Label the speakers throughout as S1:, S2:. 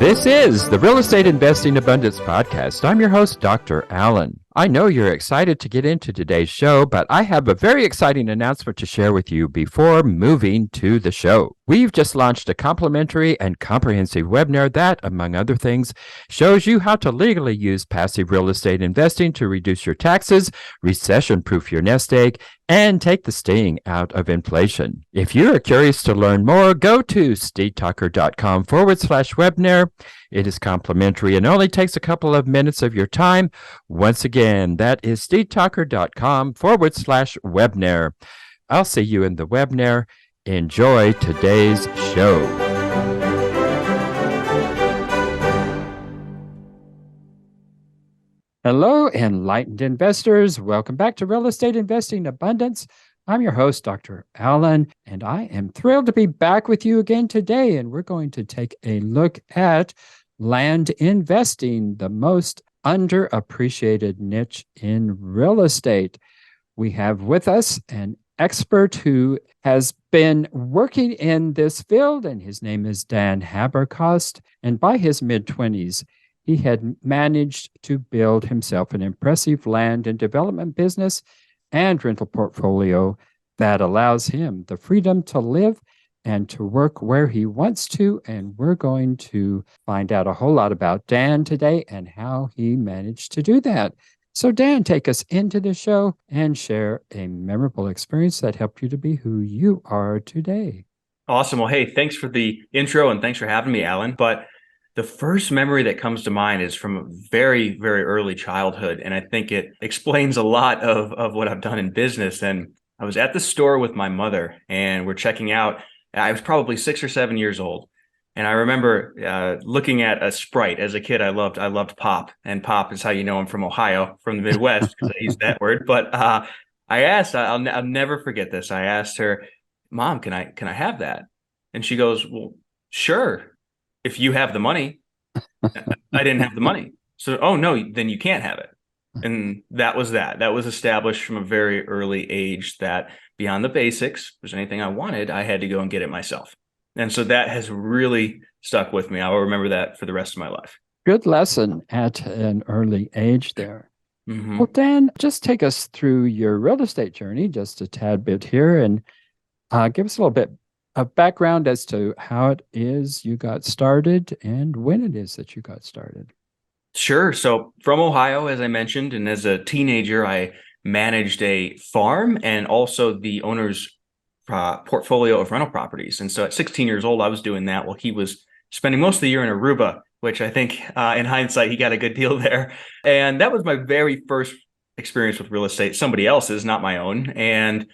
S1: This is the Real Estate Investing Abundance Podcast. I'm your host, Dr. Allen. I know you're excited to get into today's show, but I have a very exciting announcement to share with you before moving to the show. We've just launched a complimentary and comprehensive webinar that, among other things, shows you how to legally use passive real estate investing to reduce your taxes, recession-proof your nest egg, and take the sting out of inflation. If you are curious to learn more, go to stevetalker.com/webinar. It is complimentary and only takes a couple of minutes of your time. Once again, that is stevetalker.com/webinar. I'll see you in the webinar. Enjoy today's show. Hello, enlightened investors. Welcome back to Real Estate Investing Abundance. I'm your host, Dr. Allen, and I am thrilled to be back with you again today. And we're going to take a look at land investing, the most underappreciated niche in real estate. We have with us an expert who has been working in this field, and his name is Dan Haberkost. And by his mid-20s, he had managed to build himself an impressive land and development business and rental portfolio that allows him the freedom to live and to work where he wants to. And we're going to find out a whole lot about Dan today and how he managed to do that. So Dan, take us into the show and share a memorable experience that helped you to be who you are today.
S2: Awesome. Well, hey, thanks for the intro and thanks for having me, Alan. But the first memory that comes to mind is from a very, very early childhood. And I think it explains a lot of what I've done in business. And I was at the store with my mother and we're checking out. I was probably 6 or 7 years old. And I remember looking at a Sprite. As a kid, I loved pop. And pop is how you know I'm from Ohio, from the Midwest, because I use that word. But I asked, I'll never forget this. I asked her, Mom, can I have that? And she goes, well, sure. If you have the money. I didn't have the money. So, oh no, then you can't have it. And that was that. That was established from a very early age that beyond the basics, if there's anything I wanted, I had to go and get it myself. And so that has really stuck with me. I will remember that for the rest of my life.
S1: Good lesson at an early age there.
S2: Mm-hmm.
S1: Well, Dan, just take us through your real estate journey just a tad bit here and give us a little bit of background as to how it is you got started and when it is that you got started.
S2: Sure. So from Ohio, as I mentioned, and as a teenager, I managed a farm and also the owner's portfolio of rental properties. And so at 16 years old, I was doing that while he was spending most of the year in Aruba, which I think in hindsight, he got a good deal there. And that was my very first experience with real estate, somebody else's, not my own. And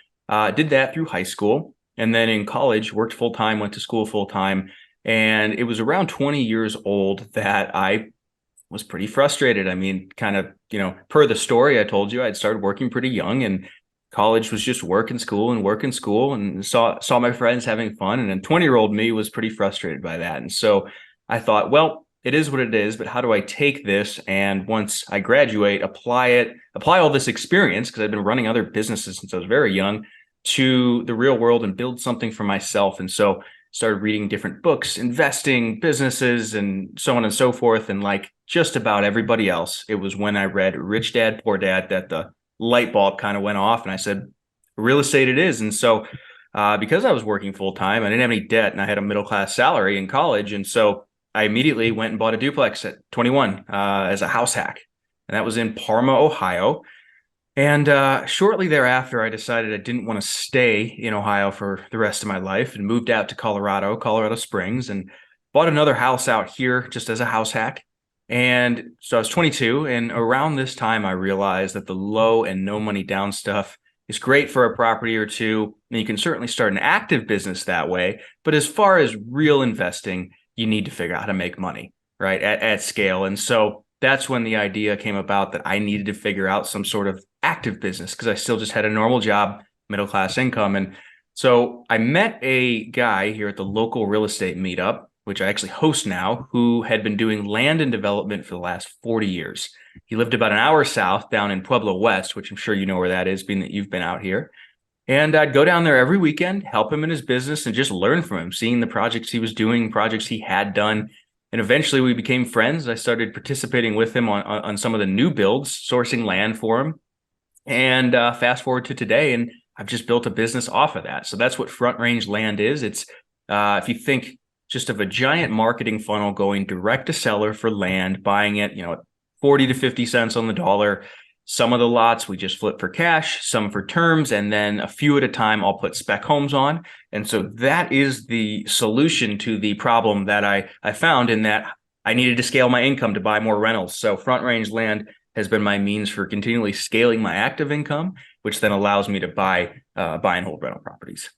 S2: did that through high school. And then in college, worked full-time, went to school full-time. And it was around 20 years old that I was pretty frustrated. I mean, kind of, per the story I told you, I'd started working pretty young and college was just work and school and saw my friends having fun. And then 20-year-old me was pretty frustrated by that. And so I thought, well, it is what it is, but how do I take this? And once I graduate, apply all this experience, because I've been running other businesses since I was very young, to the real world and build something for myself. And so started reading different books, investing, businesses, and so on and so forth. And like just about everybody else, it was when I read Rich Dad, Poor Dad that the light bulb kind of went off and I said, real estate it is. And so because I was working full time, I didn't have any debt and I had a middle-class salary in college. And so I immediately went and bought a duplex at 21 as a house hack. And that was in Parma, Ohio. And shortly thereafter, I decided I didn't want to stay in Ohio for the rest of my life and moved out to Colorado Springs, and bought another house out here just as a house hack. And so I was 22. And around this time, I realized that the low and no money down stuff is great for a property or two. And you can certainly start an active business that way. But as far as real investing, you need to figure out how to make money, right, at scale. And so that's when the idea came about that I needed to figure out some sort of active business because I still just had a normal job, middle-class income. And so I met a guy here at the local real estate meetup, which I actually host now, who had been doing land and development for the last 40 years. He lived about an hour south down in Pueblo West, which I'm sure you know where that is, being that you've been out here. And I'd go down there every weekend, help him in his business and just learn from him, seeing the projects he was doing, projects he had done. And eventually we became friends. I started participating with him on some of the new builds, sourcing land for him. And fast forward to today, and I've just built a business off of that. So that's what Front Range Land is. It's if you think just of a giant marketing funnel going direct to seller for land, buying it, 40 to 50 cents on the dollar. Some of the lots we just flip for cash, some for terms, and then a few at a time I'll put spec homes on. And so that is the solution to the problem that I found, in that I needed to scale my income to buy more rentals. So Front Range Land has been my means for continually scaling my active income, which then allows me to buy and hold rental properties.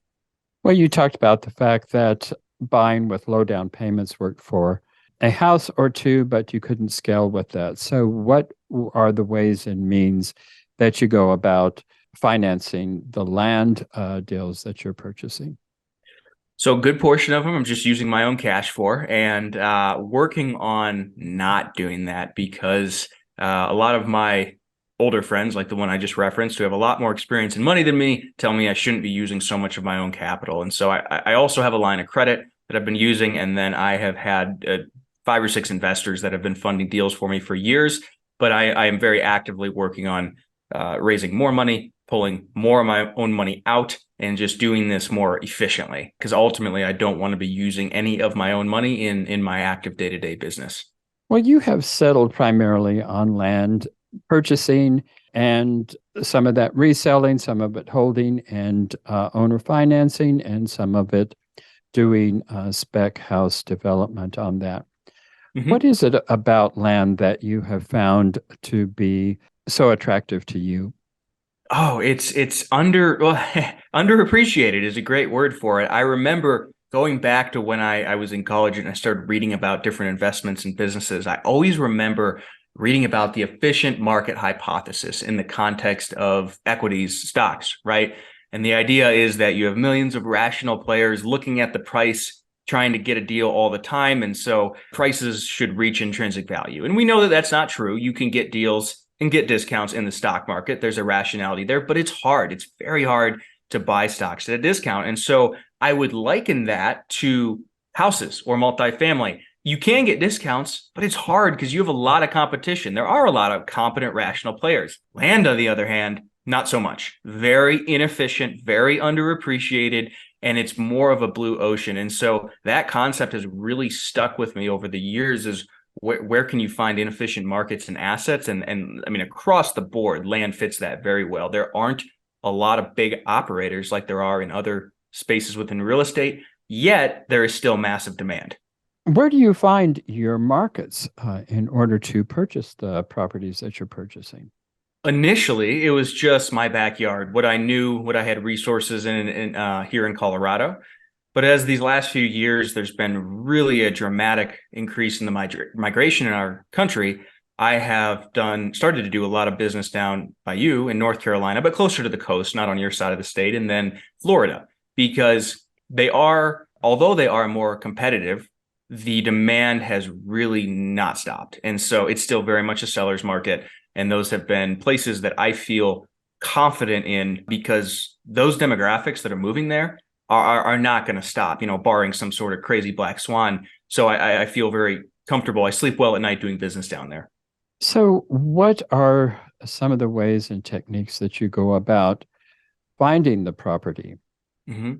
S1: Well, you talked about the fact that buying with low down payments worked for a house or two, but you couldn't scale with that. So what are the ways and means that you go about financing the land deals that you're purchasing?
S2: So a good portion of them I'm just using my own cash for, and working on not doing that, because a lot of my older friends, like the one I just referenced, who have a lot more experience and money than me, tell me I shouldn't be using so much of my own capital. And so I also have a line of credit that I've been using, and then I have had 5 or 6 investors that have been funding deals for me for years. But I am very actively working on raising more money, pulling more of my own money out, and just doing this more efficiently, because ultimately I don't want to be using any of my own money in my active day-to-day business.
S1: Well, you have settled primarily on land purchasing and some of that reselling, some of it holding and owner financing, and some of it doing spec house development on that.
S2: Mm-hmm.
S1: What is it about land that you have found to be so attractive to you?
S2: Oh, it's underappreciated is a great word for it. I remember going back to when I was in college and I started reading about different investments and businesses. I always remember reading about the efficient market hypothesis in the context of equities, stocks, right? And the idea is that you have millions of rational players looking at the price, trying to get a deal all the time. And so prices should reach intrinsic value. And we know that that's not true. You can get deals and get discounts in the stock market. There's a rationality there, but it's hard. It's very hard to buy stocks at a discount. And so I would liken that to houses or multifamily. You can get discounts, but it's hard because you have a lot of competition. There are a lot of competent, rational players. Land, on the other hand, not so much. Very inefficient, very underappreciated, and it's more of a blue ocean. And so that concept has really stuck with me over the years, is where can you find inefficient markets and assets? And I mean, across the board, land fits that very well. There aren't a lot of big operators like there are in other spaces within real estate, yet there is still massive demand.
S1: Where do you find your markets in order to purchase the properties that you're purchasing?
S2: Initially, it was just my backyard, what I knew, what I had resources in here in Colorado. But as these last few years, there's been really a dramatic increase in the migration in our country. I have started to do a lot of business down by you in North Carolina, but closer to the coast, not on your side of the state, and then Florida, because although they are more competitive, the demand has really not stopped. And so it's still very much a seller's market. And those have been places that I feel confident in, because those demographics that are moving there are not going to stop, barring some sort of crazy black swan. So I feel very comfortable. I sleep well at night doing business down there.
S1: So, what are some of the ways and techniques that you go about finding the property?
S2: Mm-hmm.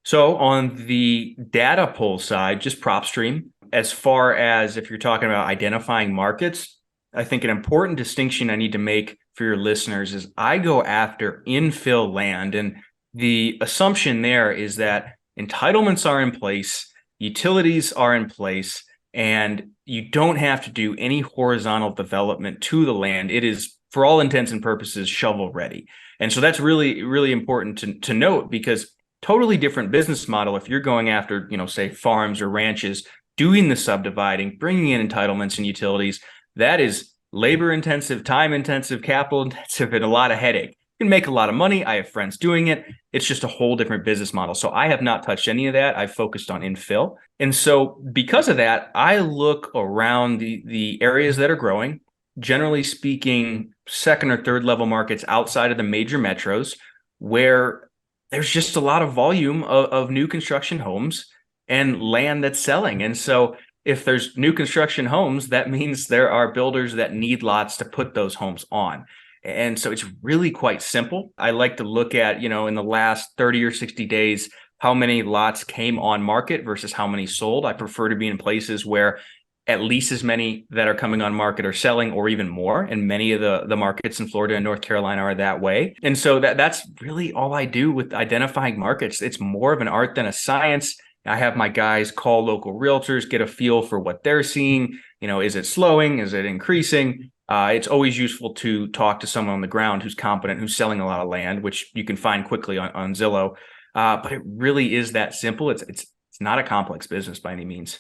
S2: So on the data pull side, just PropStream. As far as if you're talking about identifying markets, I think an important distinction I need to make for your listeners is I go after infill land. And the assumption there is that entitlements are in place, utilities are in place, and you don't have to do any horizontal development to the land. It is, for all intents and purposes, shovel ready. And so that's really, really important to note, because totally different business model if you're going after, say farms or ranches, doing the subdividing, bringing in entitlements and utilities. That is labor intensive, time intensive, capital intensive, and a lot of headache. You can make a lot of money. I have friends doing it. It's just a whole different business model. So I have not touched any of that. I've focused on infill. And so because of that, I look around the areas that are growing, generally speaking, second or third level markets outside of the major metros, where there's just a lot of volume of new construction homes and land that's selling. And so if there's new construction homes, that means there are builders that need lots to put those homes on. And so it's really quite simple. I like to look at, in the last 30 or 60 days, how many lots came on market versus how many sold. I prefer to be in places where at least as many that are coming on market are selling, or even more. And many of the markets in Florida and North Carolina are that way. And so that's really all I do with identifying markets. It's more of an art than a science. I have my guys call local realtors, get a feel for what they're seeing. Is it slowing? Is it increasing? It's always useful to talk to someone on the ground who's competent, who's selling a lot of land, which you can find quickly on Zillow. But it really is that simple. It's not a complex business by any means.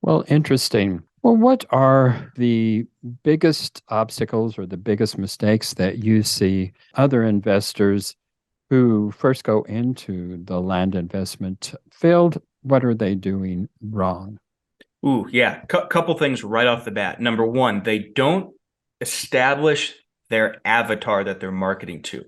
S1: Well, interesting. Well, what are the biggest obstacles or the biggest mistakes that you see other investors who first go into the land investment field? What are they doing wrong?
S2: Ooh, yeah. Couple things right off the bat. Number one, they don't establish their avatar that they're marketing to.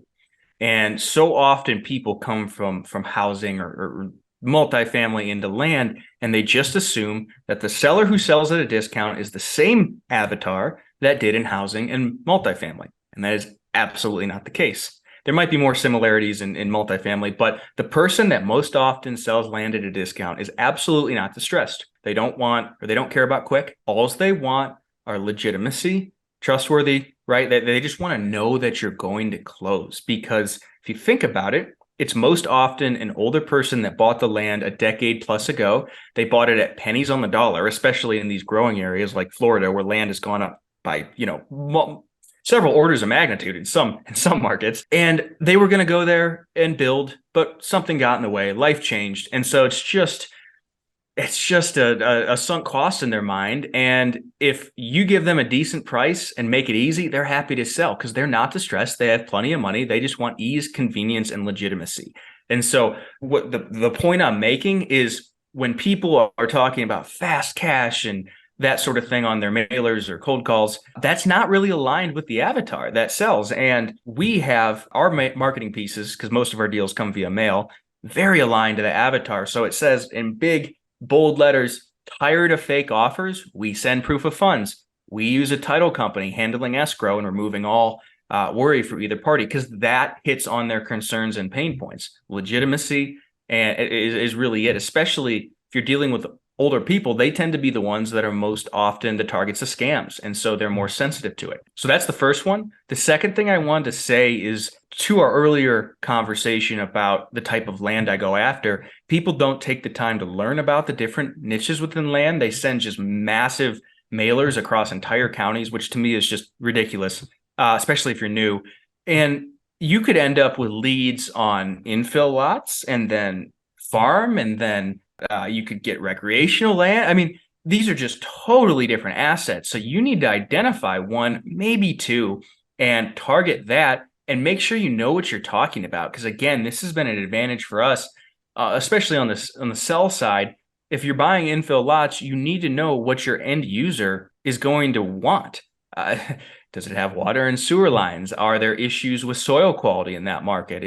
S2: And so often people come from housing or multifamily into land, and they just assume that the seller who sells at a discount is the same avatar that did in housing and multifamily. And that is absolutely not the case. There might be more similarities in multifamily, but the person that most often sells land at a discount is absolutely not distressed. They don't want, or they don't care about quick. All they want are legitimacy, trustworthy, right? They just want to know that you're going to close. Because if you think about it, it's most often an older person that bought the land a decade plus ago. They bought it at pennies on the dollar, especially in these growing areas like Florida, where land has gone up by, several orders of magnitude in some markets. And they were going to go there and build, but something got in the way. Life changed. And so it's just a sunk cost in their mind. And if you give them a decent price and make it easy, they're happy to sell because they're not distressed. They have plenty of money. They just want ease, convenience, and legitimacy. And so what the point I'm making is, when people are talking about fast cash and that sort of thing on their mailers or cold calls, that's not really aligned with the avatar that sells. And we have our marketing pieces, because most of our deals come via mail, very aligned to the avatar. So it says in big, bold letters, tired of fake offers, we send proof of funds. We use a title company handling escrow and removing all worry for either party, because that hits on their concerns and pain points. Legitimacy is really it, especially if you're dealing with older people. They tend to be the ones that are most often the targets of scams. And so they're more sensitive to it. So that's the first one. The second thing I wanted to say is, to our earlier conversation about the type of land I go after, people don't take the time to learn about the different niches within land. They send just massive mailers across entire counties, which to me is just ridiculous, especially if you're new. And you could end up with leads on infill lots, and then farm, and then you could get recreational land. I mean, these are just totally different assets. So you need to identify one, maybe two, and target that, and make sure you know what you're talking about. Because again, this has been an advantage for us, especially on the sell side. If you're buying infill lots, you need to know what your end user is going to want. Does it have water and sewer lines? Are there issues with soil quality in that market?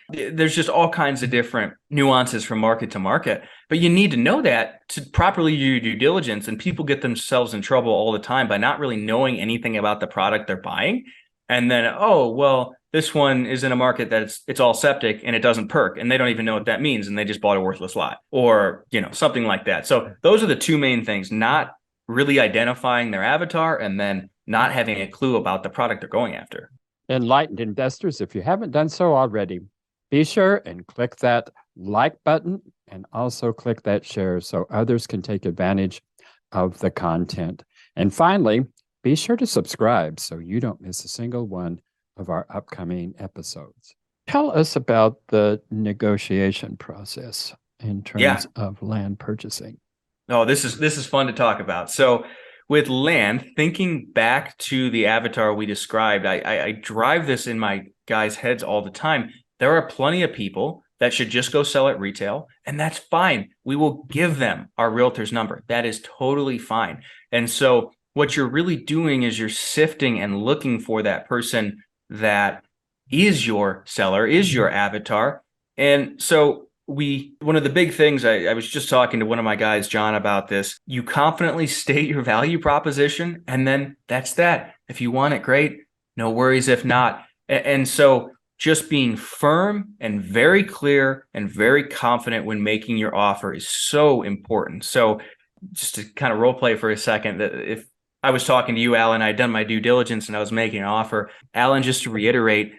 S2: There's just all kinds of different nuances from market to market, but you need to know that to properly do your due diligence. And people get themselves in trouble all the time by not really knowing anything about the product they're buying. And then, oh, well, this one is in a market that it's all septic and it doesn't perk, and they don't even know what that means, and they just bought a worthless lot, or, something like that. So those are the two main things: not really identifying their avatar, and then not having a clue about the product they're going after.
S1: Enlightened investors, if you haven't done so already, be sure and click that like button, and also click that share so others can take advantage of the content. And finally, be sure to subscribe so you don't miss a single one of our upcoming episodes. Tell us about the negotiation process in terms of land purchasing.
S2: Oh, this is fun to talk about. So with land, thinking back to the avatar we described, I drive this in my guys' heads all the time. There are plenty of people that should just go sell at retail, and that's fine. We will give them our realtor's number. That is totally fine. And so what you're really doing is you're sifting and looking for that person that is your seller, is your avatar. And so one of the big things, I was just talking to one of my guys, John, about this. You confidently state your value proposition, and then that's that. If you want it, great. No worries if not. And so just being firm and very clear and very confident when making your offer is so important. So just to kind of role play for a second, that if I was talking to you, Alan, I'd done my due diligence and I was making an offer. Alan, just to reiterate,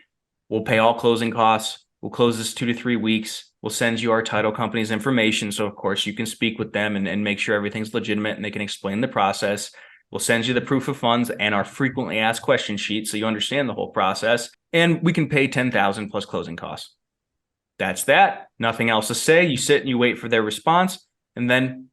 S2: we'll pay all closing costs. We'll close this 2 to 3 weeks. We'll send you our title company's information. So, of course, you can speak with them and make sure everything's legitimate and they can explain the process. We'll send you the proof of funds and our frequently asked question sheet so you understand the whole process. And we can pay $10,000 plus closing costs. That's that. Nothing else to say. You sit and you wait for their response. And then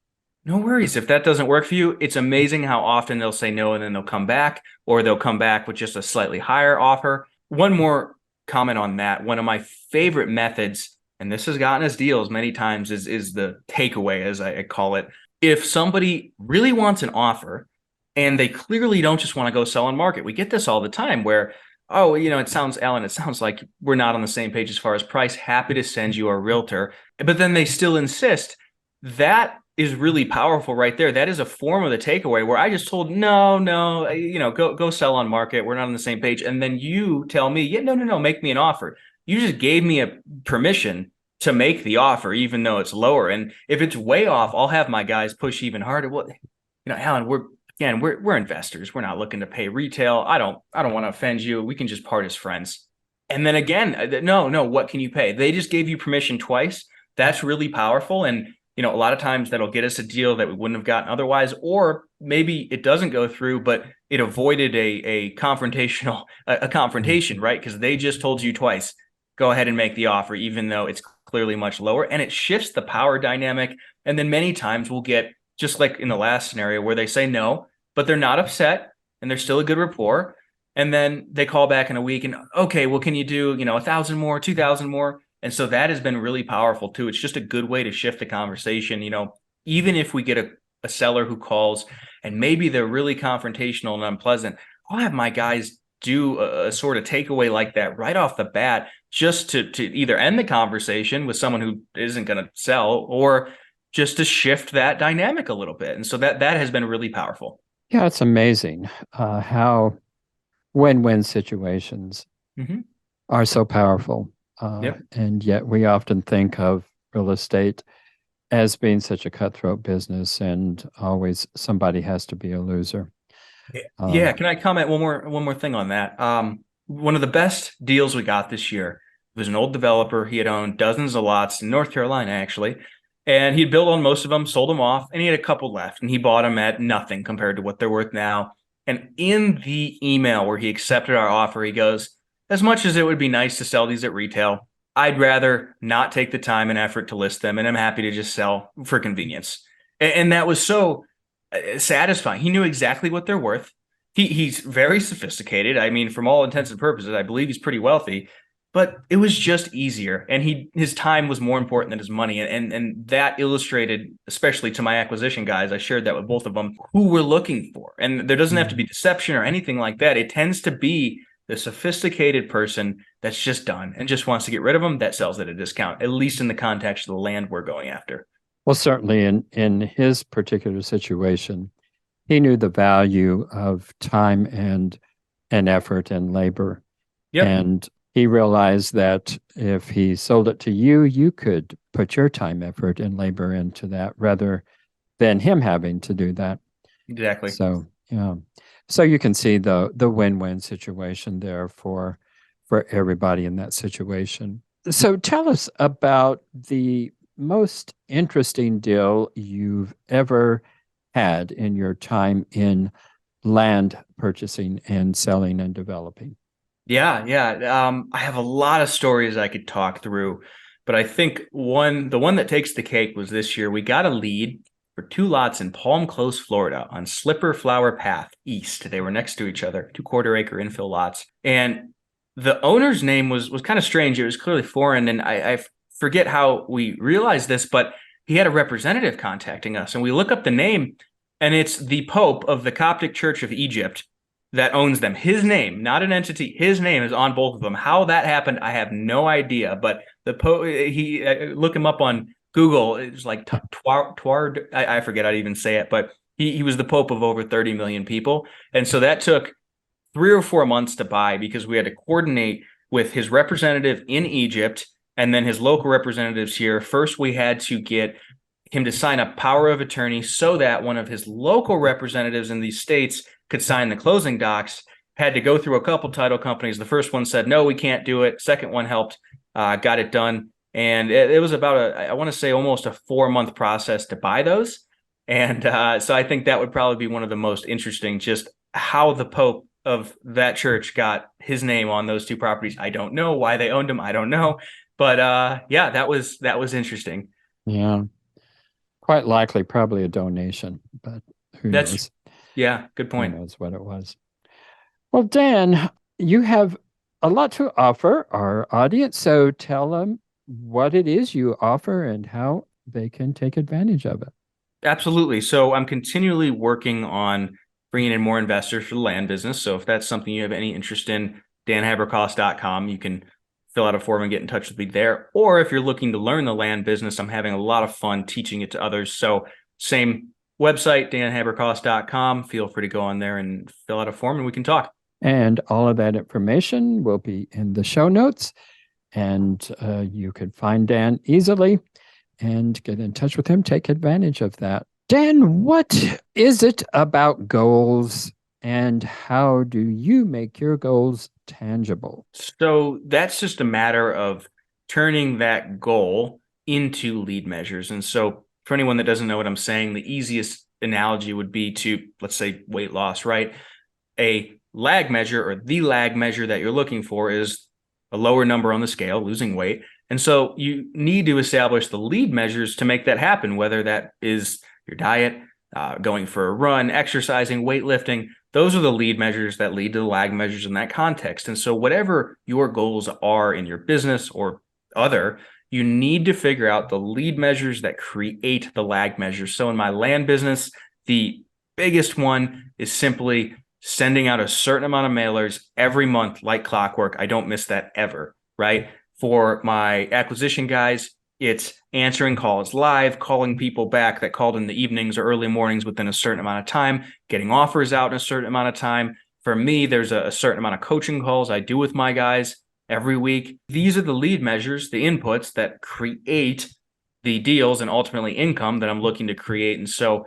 S2: no worries. If that doesn't work for you, it's amazing how often they'll say no and then they'll come back, or they'll come back with just a slightly higher offer. One more comment on that. One of my favorite methods, and this has gotten us deals many times, is the takeaway, as I call it. If somebody really wants an offer and they clearly don't just want to go sell on market, we get this all the time where, oh, it sounds, Alan, it sounds like we're not on the same page as far as price. Happy to send you a realtor. But then they still insist. That is really powerful right there. That is a form of the takeaway where I just told, no, go sell on market. We're not on the same page. And then you tell me, yeah, no, make me an offer. You just gave me a permission to make the offer, even though it's lower. And if it's way off, I'll have my guys push even harder. Well, Alan, we're investors. We're not looking to pay retail. I don't want to offend you. We can just part as friends. And then again, no, what can you pay? They just gave you permission twice. That's really powerful. And a lot of times that'll get us a deal that we wouldn't have gotten otherwise, or maybe it doesn't go through, but it avoided a confrontation, right? Because they just told you twice, go ahead and make the offer, even though it's clearly much lower, and it shifts the power dynamic. And then many times we'll get, just like in the last scenario where they say no, but they're not upset and they're still a good rapport. And then they call back in a week and, okay, well, can you do, 1,000 more, 2,000 more? And so that has been really powerful too. It's just a good way to shift the conversation. Even if we get a seller who calls and maybe they're really confrontational and unpleasant, I'll have my guys do a sort of takeaway like that right off the bat, just to either end the conversation with someone who isn't going to sell, or just to shift that dynamic a little bit. And so that has been really powerful.
S1: Yeah, it's amazing how win-win situations are so powerful.
S2: Yep.
S1: And yet we often think of real estate as being such a cutthroat business, and always somebody has to be a loser.
S2: Yeah. Can I comment one more thing on that? One of the best deals we got this year was an old developer. He had owned dozens of lots in North Carolina, actually, and he'd built on most of them, sold them off, and he had a couple left, and he bought them at nothing compared to what they're worth now. And in the email where he accepted our offer, he goes, as much as it would be nice to sell these at retail, I'd rather not take the time and effort to list them, and I'm happy to just sell for convenience. And that was so satisfying. He knew exactly what they're worth. He's very sophisticated. I mean, from all intents and purposes, I believe he's pretty wealthy, but it was just easier. And his time was more important than his money. And that illustrated, especially to my acquisition guys, I shared that with both of them, who we're looking for. And there doesn't have to be deception or anything like that. It tends to be the sophisticated person that's just done and just wants to get rid of them, that sells at a discount, at least in the context of the land we're going after.
S1: Well, certainly in his particular situation, he knew the value of time and effort and labor.
S2: Yep.
S1: And he realized that if he sold it to you, you could put your time, effort, and labor into that rather than him having to do that.
S2: Exactly.
S1: So, yeah. So you can see the win-win situation there for everybody in that situation. So tell us about the most interesting deal you've ever had in your time in land purchasing and selling and developing.
S2: Yeah. I have a lot of stories I could talk through, but I think the one that takes the cake was this year. We got a lead for 2 lots in Palm Close, Florida on Slipper Flower Path East. They were next to each other, 2/4 acre infill lots. And the owner's name was kind of strange. It was clearly foreign. And I forget how we realized this, but he had a representative contacting us. And we look up the name, and it's the Pope of the Coptic Church of Egypt that owns them. His name, not an entity, his name is on both of them. How that happened, I have no idea. But look him up on Google. It's like Tward. I forget how to even say it, but he was the Pope of over 30 million people. And so that took 3 or 4 months to buy because we had to coordinate with his representative in Egypt and then his local representatives here. First, we had to get him to sign a power of attorney so that one of his local representatives in these states could sign the closing docs. Had to go through a couple title companies. The first one said, no, we can't do it. Second one helped, got it done. And it was about I want to say almost a 4-month process to buy those. And so I think that would probably be one of the most interesting, just how the Pope of that church got his name on those 2 properties. I don't know why they owned them. I don't know. But yeah, that was interesting.
S1: Yeah. Quite likely, probably a donation, but who knows?
S2: Yeah, good point.
S1: Who knows what it was? Well, Dan, you have a lot to offer our audience, so tell them what it is you offer and how they can take advantage of it.
S2: Absolutely. So I'm continually working on bringing in more investors for the land business. So if that's something you have any interest in, danhaberkost.com, you can fill out a form and get in touch with me there. Or if you're looking to learn the land business, I'm having a lot of fun teaching it to others. So same website, danhaberkost.com. Feel free to go on there and fill out a form and we can talk.
S1: And all of that information will be in the show notes. And you could find Dan easily and get in touch with him, take advantage of that. Dan, what is it about goals and how do you make your goals tangible?
S2: So that's just a matter of turning that goal into lead measures. And so for anyone that doesn't know what I'm saying, the easiest analogy would be to, let's say, weight loss, right? A lag measure or the lag measure that you're looking for is a lower number on the scale, losing weight. And so you need to establish the lead measures to make that happen, whether that is your diet, going for a run, exercising, weightlifting. Those are the lead measures that lead to the lag measures in that context. And so whatever your goals are in your business or other, you need to figure out the lead measures that create the lag measures. So in my land business, the biggest one is simply sending out a certain amount of mailers every month like clockwork. I don't miss that ever, right? For my acquisition guys, it's answering calls live, calling people back that called in the evenings or early mornings within a certain amount of time, getting offers out in a certain amount of time. For me, there's a certain amount of coaching calls I do with my guys every week. These are the lead measures, the inputs that create the deals and ultimately income that I'm looking to create. And so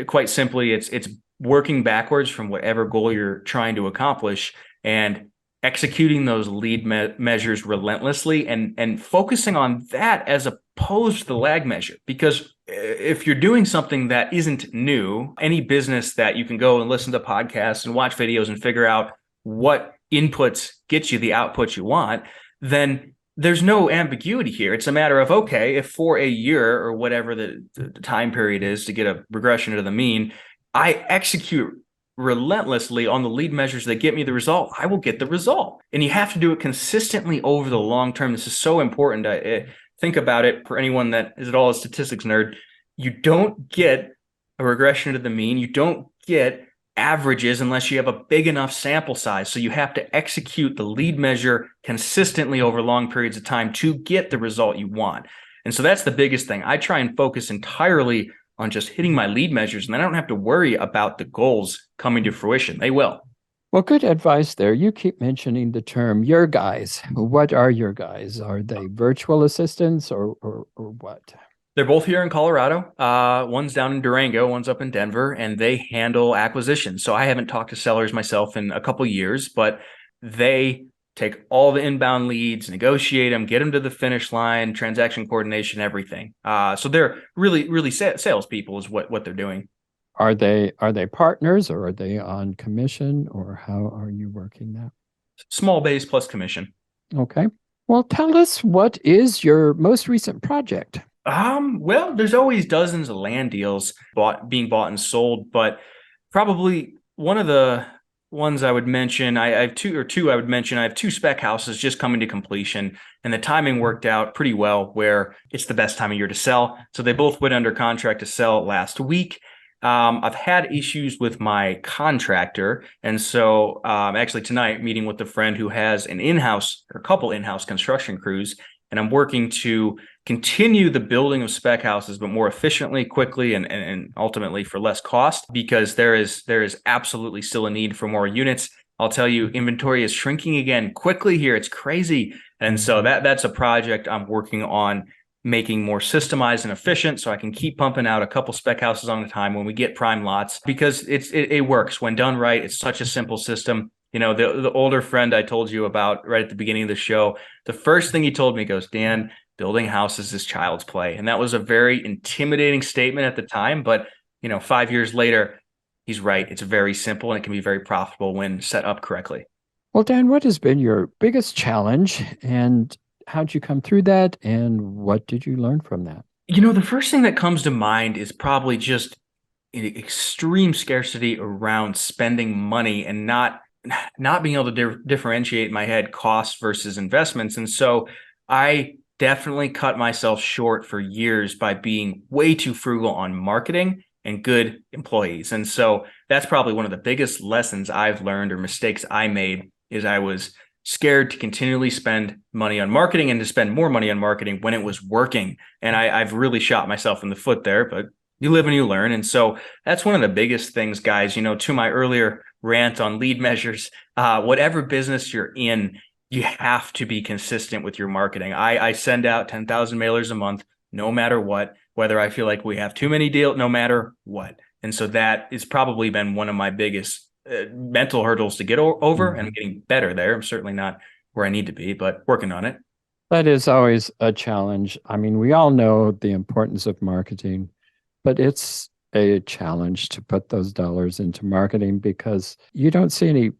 S2: quite simply, it's working backwards from whatever goal you're trying to accomplish and executing those lead measures relentlessly and focusing on that as opposed to the lag measure. Because if you're doing something that isn't new, any business that you can go and listen to podcasts and watch videos and figure out what inputs get you the outputs you want, then there's no ambiguity here. It's a matter of, okay, if for a year or whatever the time period is to get a regression to the mean, I execute relentlessly on the lead measures that get me the result, I will get the result. And you have to do it consistently over the long term. This is so important. Think about it for anyone that is at all a statistics nerd. You don't get a regression to the mean. You don't get averages unless you have a big enough sample size. So you have to execute the lead measure consistently over long periods of time to get the result you want. And so that's the biggest thing. I try and focus entirely on just hitting my lead measures, and then I don't have to worry about the goals coming to fruition. They will.
S1: Well, good advice there. You keep mentioning the term your guys. What are your guys? Are they virtual assistants or what?
S2: They're both here in Colorado. One's down in Durango, one's up in Denver, and they handle acquisitions. So I haven't talked to sellers myself in a couple years, but they take all the inbound leads, negotiate them, get them to the finish line, transaction coordination, everything. So they're really salespeople is what they're doing.
S1: Are they partners or are they on commission or how are you working that?
S2: Small base plus commission.
S1: Okay. Well, tell us, what is your most recent project?
S2: Well, there's always dozens of land deals being bought and sold, but probably one of the ones I would mention, I have two spec houses just coming to completion, and the timing worked out pretty well where it's the best time of year to sell. So they both went under contract to sell last week. I've had issues with my contractor. And so actually tonight, meeting with a friend who has a couple in-house construction crews, and I'm working to continue the building of spec houses, but more efficiently, quickly, and ultimately for less cost, because there is absolutely still a need for more units. I'll tell you, inventory is shrinking again quickly here. It's crazy. And so that's a project I'm working on, making more systemized and efficient, so I can keep pumping out a couple spec houses on a time when we get prime lots, because it works when done right. It's such a simple system. You know, the older friend I told you about right at the beginning of the show, the first thing he told me goes, Dan, building houses is child's play. And that was a very intimidating statement at the time, but 5 years later, he's right. It's very simple and it can be very profitable when set up correctly.
S1: Well, Dan, what has been your biggest challenge and how'd you come through that? And what did you learn from that?
S2: The first thing that comes to mind is probably just extreme scarcity around spending money and not being able to differentiate in my head costs versus investments. And so I definitely cut myself short for years by being way too frugal on marketing and good employees. And so that's probably one of the biggest lessons I've learned, or mistakes I made, is I was scared to continually spend money on marketing and to spend more money on marketing when it was working. And I've really shot myself in the foot there, but you live and you learn. And so that's one of the biggest things, guys, to my earlier rant on lead measures, whatever business you're in, you have to be consistent with your marketing. I send out 10,000 mailers a month, no matter what, whether I feel like we have too many deals, no matter what. And so that has probably been one of my biggest mental hurdles to get over, and I'm getting better there. I'm certainly not where I need to be, but working on it.
S1: That is always a challenge. I mean, we all know the importance of marketing, but it's a challenge to put those dollars into marketing because you don't see any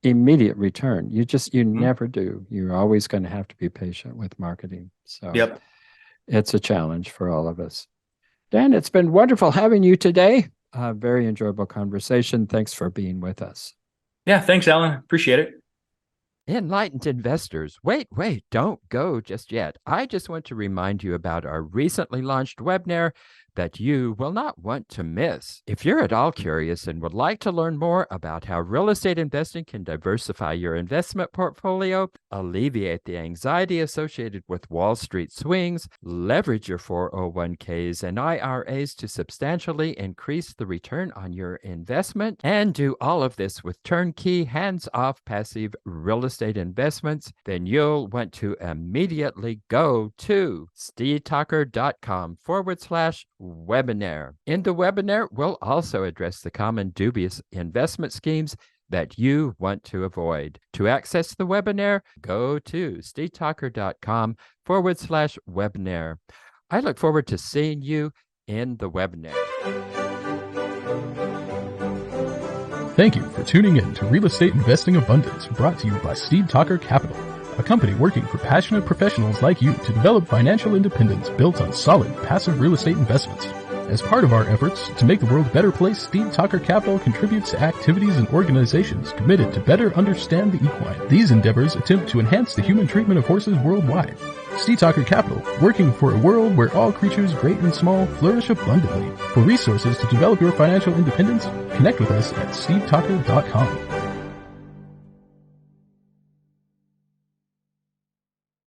S1: immediate return. You never do. You're always going to have to be patient with marketing. So
S2: Yep.
S1: It's a challenge for all of us. Dan, it's been wonderful having you today. Very enjoyable conversation. Thanks for being with us.
S2: Yeah, thanks, Alan. Appreciate it.
S3: Enlightened investors, wait, don't go just yet. I just want to remind you about our recently launched webinar that you will not want to miss. If you're at all curious and would like to learn more about how real estate investing can diversify your investment portfolio, alleviate the anxiety associated with Wall Street swings, leverage your 401ks and IRAs to substantially increase the return on your investment, and do all of this with turnkey, hands-off, passive real estate investments, then you'll want to immediately go to stevetalker.com/webinar. In the webinar, we'll also address the common dubious investment schemes that you want to avoid. To access the webinar, go to stevetalker.com/webinar. I look forward to seeing you in the webinar.
S4: Thank you for tuning in to Real Estate Investing Abundance, brought to you by Steve Talker Capital, a company working for passionate professionals like you to develop financial independence built on solid, passive real estate investments. As part of our efforts to make the world a better place, Steve Talker Capital contributes to activities and organizations committed to better understand the equine. These endeavors attempt to enhance the human treatment of horses worldwide. Steve Talker Capital, working for a world where all creatures, great and small, flourish abundantly. For resources to develop your financial independence, connect with us at stevetalker.com.